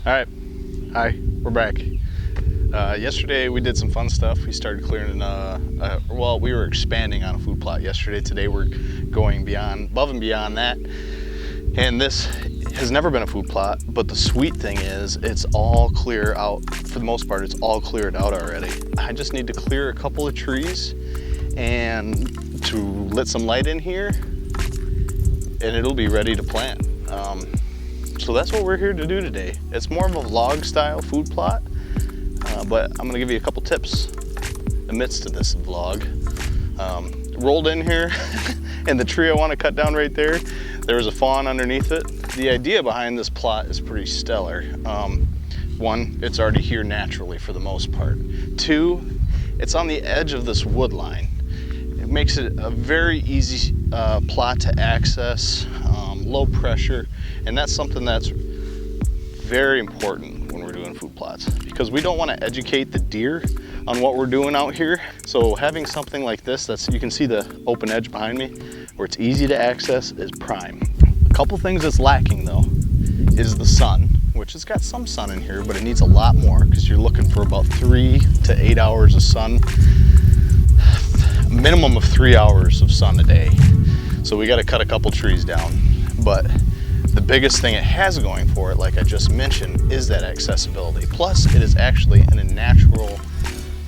All right, hi, we're back. Yesterday we did some fun stuff. We started clearing, well, we were expanding on a food plot yesterday. Today we're going above and beyond that. And this has never been a food plot, but the sweet thing is it's all clear out. For the most part, it's all cleared out already. I just need to clear a couple of trees and to let some light in here, and it'll be ready to plant. So that's what we're here to do today. It's more of a vlog style food plot, but I'm gonna give you a couple tips amidst of this vlog. Rolled in here and the tree I want to cut down right there, there was a fawn underneath it. The idea behind this plot is pretty stellar. One, it's already here naturally for the most part. Two, it's on the edge of this wood line. It makes it a very easy plot to access, low pressure, and that's something that's very important when we're doing food plots, because we don't want to educate the deer on what we're doing out here. So having something like this, you can see the open edge behind me, where it's easy to access, is prime. A couple things that's lacking though is the sun, which has got some sun in here, but it needs a lot more because you're looking for about 3 to 8 hours of sun, minimum of 3 hours of sun a day. So we got to cut a couple trees down. But the biggest thing it has going for it, like I just mentioned, is that accessibility. Plus, it is actually in a natural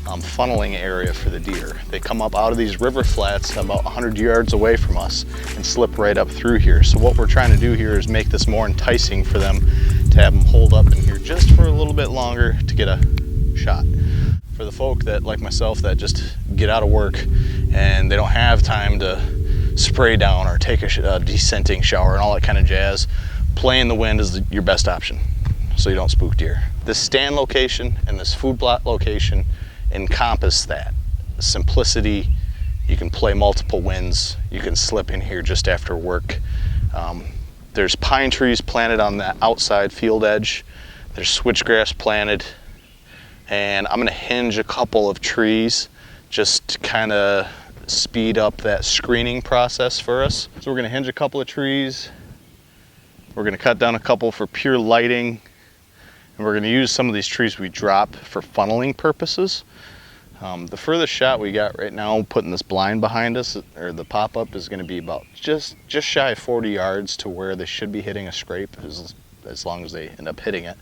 funneling area for the deer. They come up out of these river flats about 100 yards away from us and slip right up through here. So what we're trying to do here is make this more enticing for them, to have them hold up in here just for a little bit longer to get a shot. For the folk that, like myself, that just get out of work and they don't have time to spray down or take a descenting shower and all that kind of jazz, play in the wind is your best option so you don't spook deer. This stand location and this food plot location encompass that. Simplicity, you can play multiple winds, you can slip in here just after work. There's pine trees planted on the outside field edge, there's switchgrass planted, and I'm gonna hinge a couple of trees just to kind of speed up that screening process for us. So we're gonna hinge a couple of trees, we're gonna cut down a couple for pure lighting, and we're gonna use some of these trees we drop for funneling purposes. The furthest shot we got right now, putting this blind behind us, or the pop-up, is gonna be about just shy of 40 yards to where they should be hitting a scrape, as long as they end up hitting it.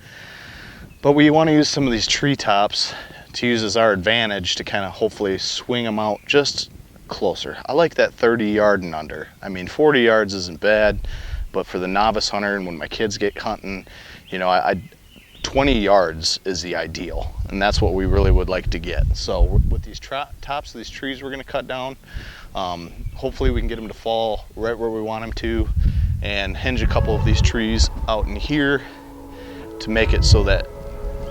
But we wanna use some of these tree tops to use as our advantage to kind of hopefully swing them out just closer. I like that 30 yard and under. I mean, 40 yards isn't bad, but for the novice hunter and when my kids get hunting, you know, 20 yards is the ideal, and that's what we really would like to get. So with these tops of these trees we're going to cut down, hopefully we can get them to fall right where we want them to, and hinge a couple of these trees out in here to make it so that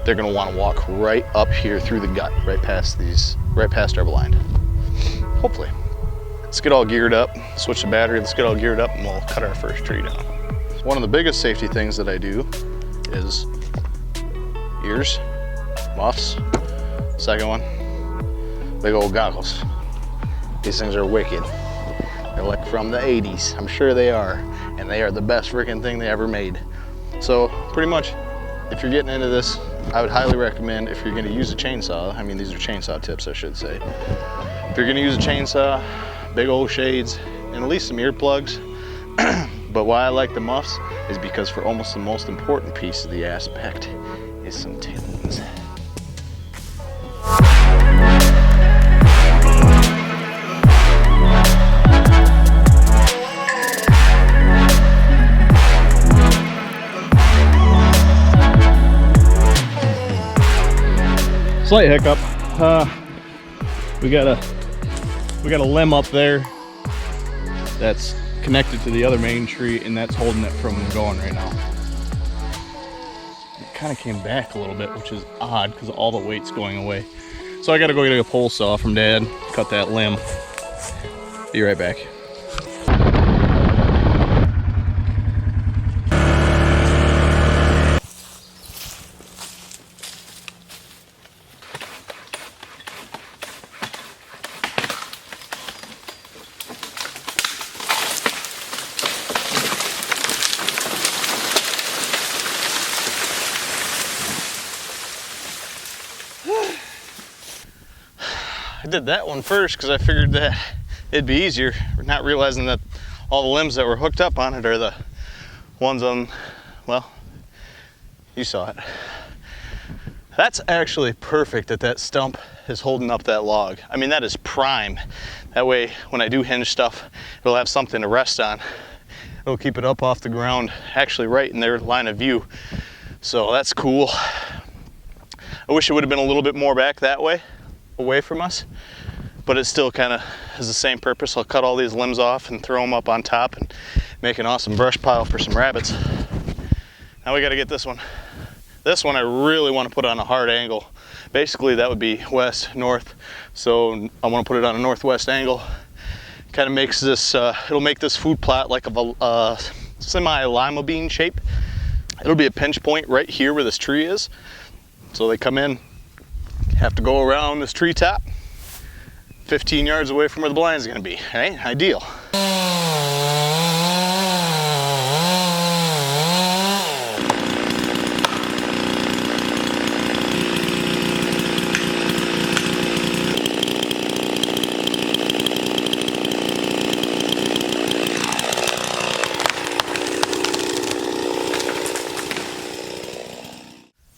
they're going to want to walk right up here through the gut, right past our blind. Hopefully. Let's get all geared up, switch the battery, let's get all geared up, and we'll cut our first tree down. One of the biggest safety things that I do is ears, muffs. Second one, big old goggles. These things are wicked. They're like from the 80s, I'm sure they are, and they are the best freaking thing they ever made. So pretty much, if you're getting into this, I would highly recommend, if you're gonna use a chainsaw, I mean, these are chainsaw tips, I should say. If you're gonna use a chainsaw, big old shades, and at least some earplugs. But why I like the muffs is because for almost the most important piece of the aspect is some tailwinds. Slight hiccup. We got a limb up there that's connected to the other main tree, and that's holding it from going right now. It kind of came back a little bit, which is odd because all the weight's going away. So I got to go get a pole saw from Dad, cut that limb. Be right back. did that one first because I figured that it'd be easier, not realizing that all the limbs that were hooked up on it are the ones on, well, you saw it. That's actually perfect that that stump is holding up that log. I mean, that is prime. That way, when I do hinge stuff, it'll have something to rest on. It'll keep it up off the ground, actually right in their line of view. So that's cool. I wish it would have been a little bit more back that way, away from us, but it still kind of has the same purpose. I'll cut all these limbs off and throw them up on top and make an awesome brush pile for some rabbits. Now we got to get this one. This one I really want to put on a hard angle. Basically that would be west, north. So I want to put it on a northwest angle. Kind of makes this, it'll make this food plot like a semi-lima bean shape. It'll be a pinch point right here where this tree is. So they come in, have to go around this tree top, 15 yards away from where the blind is going to be, right? Ideal.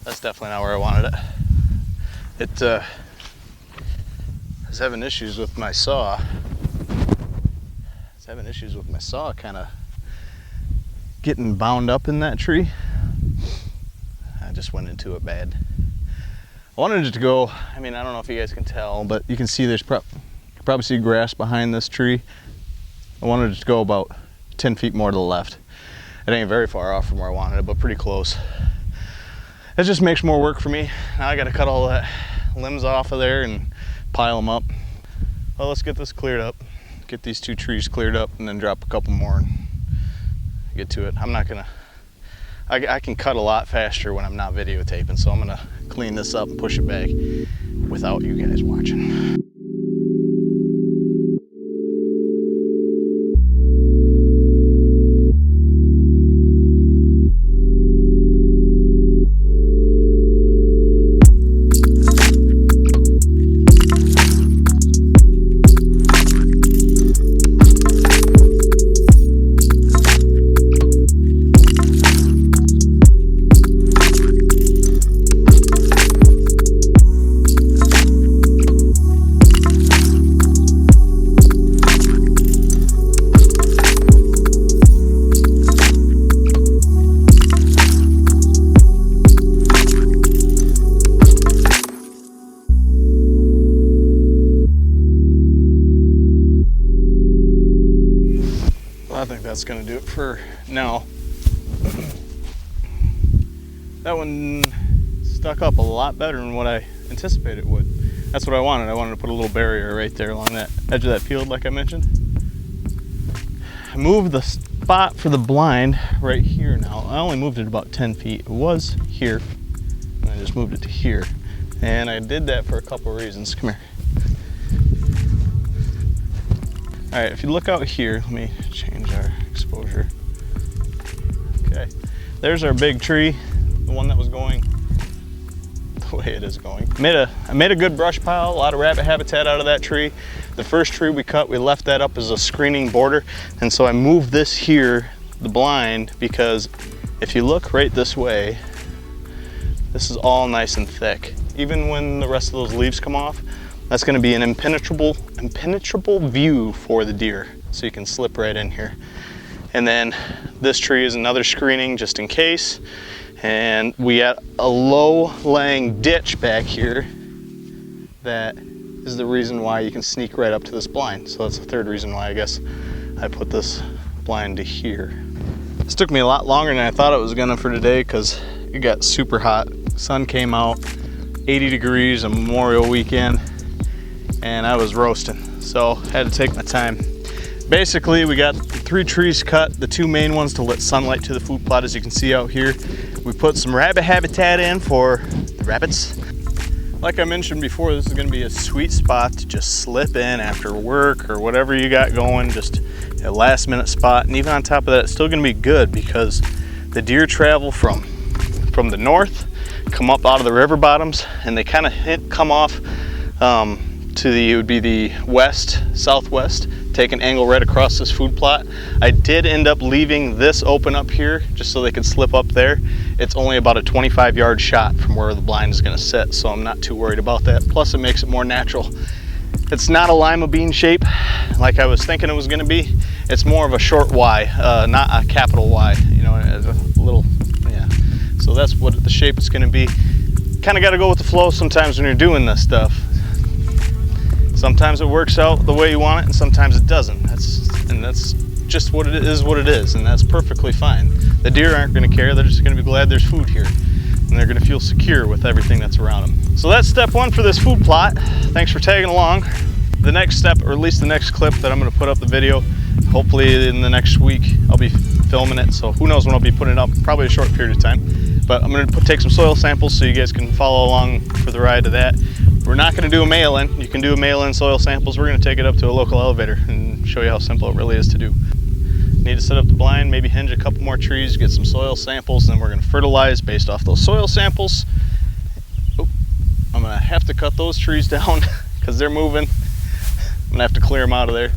That's definitely not where I wanted it. It I was having issues with my saw. Kind of getting bound up in that tree. I just went into it bad. I wanted it to go, I mean, I don't know if you guys can tell, but you can see there's you can probably see grass behind this tree. I wanted it to go about 10 feet more to the left. It ain't very far off from where I wanted it, but pretty close. It just makes more work for me. Now I got to cut all that limbs off of there and pile them up. Well, let's get this cleared up. Get these two trees cleared up and then drop a couple more and get to it. I'm not gonna, I can cut a lot faster when I'm not videotaping, so I'm gonna clean this up and push it back without you guys watching. I think that's going to do it for now. That one stuck up a lot better than what I anticipated it would. That's what I wanted. I wanted to put a little barrier right there along that edge of that field like I mentioned. I moved the spot for the blind right here now. I only moved it about 10 feet. It was here, and I just moved it to here. And I did that for a couple of reasons. Come here. All right, if you look out here, let me change our exposure. Okay, there's our big tree, the one that was going the way it is going. I made a good brush pile, a lot of rabbit habitat out of that tree. The first tree we cut, we left that up as a screening border, and so I moved this here, the blind, because if you look right this way, this is all nice and thick. Even when the rest of those leaves come off, that's going to be an impenetrable view for the deer, so you can slip right in here. And then this tree is another screening just in case. And we got a low-lying ditch back here that is the reason why you can sneak right up to this blind. So that's the third reason why I guess I put this blind to here. This took me a lot longer than I thought it was gonna for today because it got super hot. Sun came out, 80 degrees on Memorial weekend, and I was roasting, so had to take my time. Basically, we got 3 trees cut, the 2 main ones to let sunlight to the food plot, as you can see out here. We put some rabbit habitat in for the rabbits. Like I mentioned before, this is gonna be a sweet spot to just slip in after work or whatever you got going, just a last minute spot. And even on top of that, it's still gonna be good because the deer travel from the north, come up out of the river bottoms, and they kind of come off to the, it would be the west, southwest, take an angle right across this food plot. I did end up leaving this open up here just so they could slip up there. It's only about a 25-yard shot from where the blind is going to sit, so I'm not too worried about that. Plus it makes it more natural. It's not a lima bean shape like I was thinking it was going to be. It's more of a short Y, not a capital Y, you know, a little, yeah. So that's what the shape is going to be. Kind of got to go with the flow sometimes when you're doing this stuff. Sometimes it works out the way you want it, and sometimes it doesn't. That's just what it is, and that's perfectly fine. The deer aren't going to care. They're just going to be glad there's food here, and they're going to feel secure with everything that's around them. So that's step one for this food plot. Thanks for tagging along. The next step, or at least the next clip that I'm going to put up the video, hopefully in the next week I'll be filming it, so who knows when I'll be putting it up, probably a short period of time. But I'm going to take some soil samples so you guys can follow along for the ride to that. We're not going to do a mail-in. You can do a mail-in soil samples. We're going to take it up to a local elevator and show you how simple it really is to do. Need to set up the blind, maybe hinge a couple more trees, get some soil samples, and then we're going to fertilize based off those soil samples. Oh, I'm going to have to cut those trees down because they're moving. I'm going to have to clear them out of there.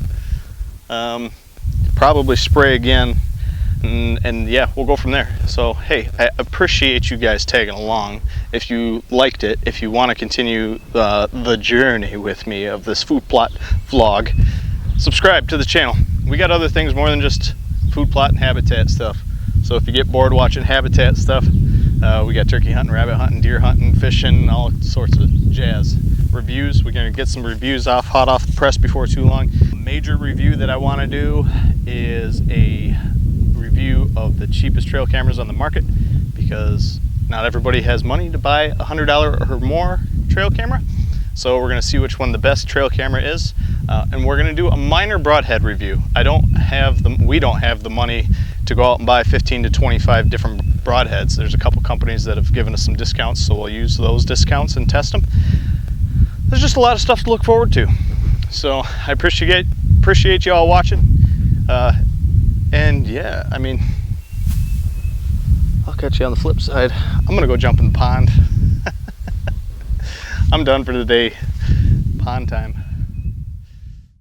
Probably spray again. And yeah, we'll go from there. So hey, I appreciate you guys tagging along. If you liked it, if you want to continue the journey with me of this food plot vlog, subscribe to the channel. We got other things more than just food plot and habitat stuff. So if you get bored watching habitat stuff, we got turkey hunting, rabbit hunting, deer hunting, fishing, all sorts of jazz. Reviews, we're gonna get some reviews hot off the press before too long. A major review that I want to do is a review of the cheapest trail cameras on the market, because not everybody has money to buy a $100 or more trail camera. So we're going to see which one the best trail camera is, and we're going to do a minor broadhead review. We don't have the money to go out and buy 15 to 25 different broadheads. There's a couple companies that have given us some discounts, so we'll use those discounts and test them. There's just a lot of stuff to look forward to. So I appreciate you all watching. And yeah, I mean, I'll catch you on the flip side. I'm gonna go jump in the pond. I'm done for the day. Pond time.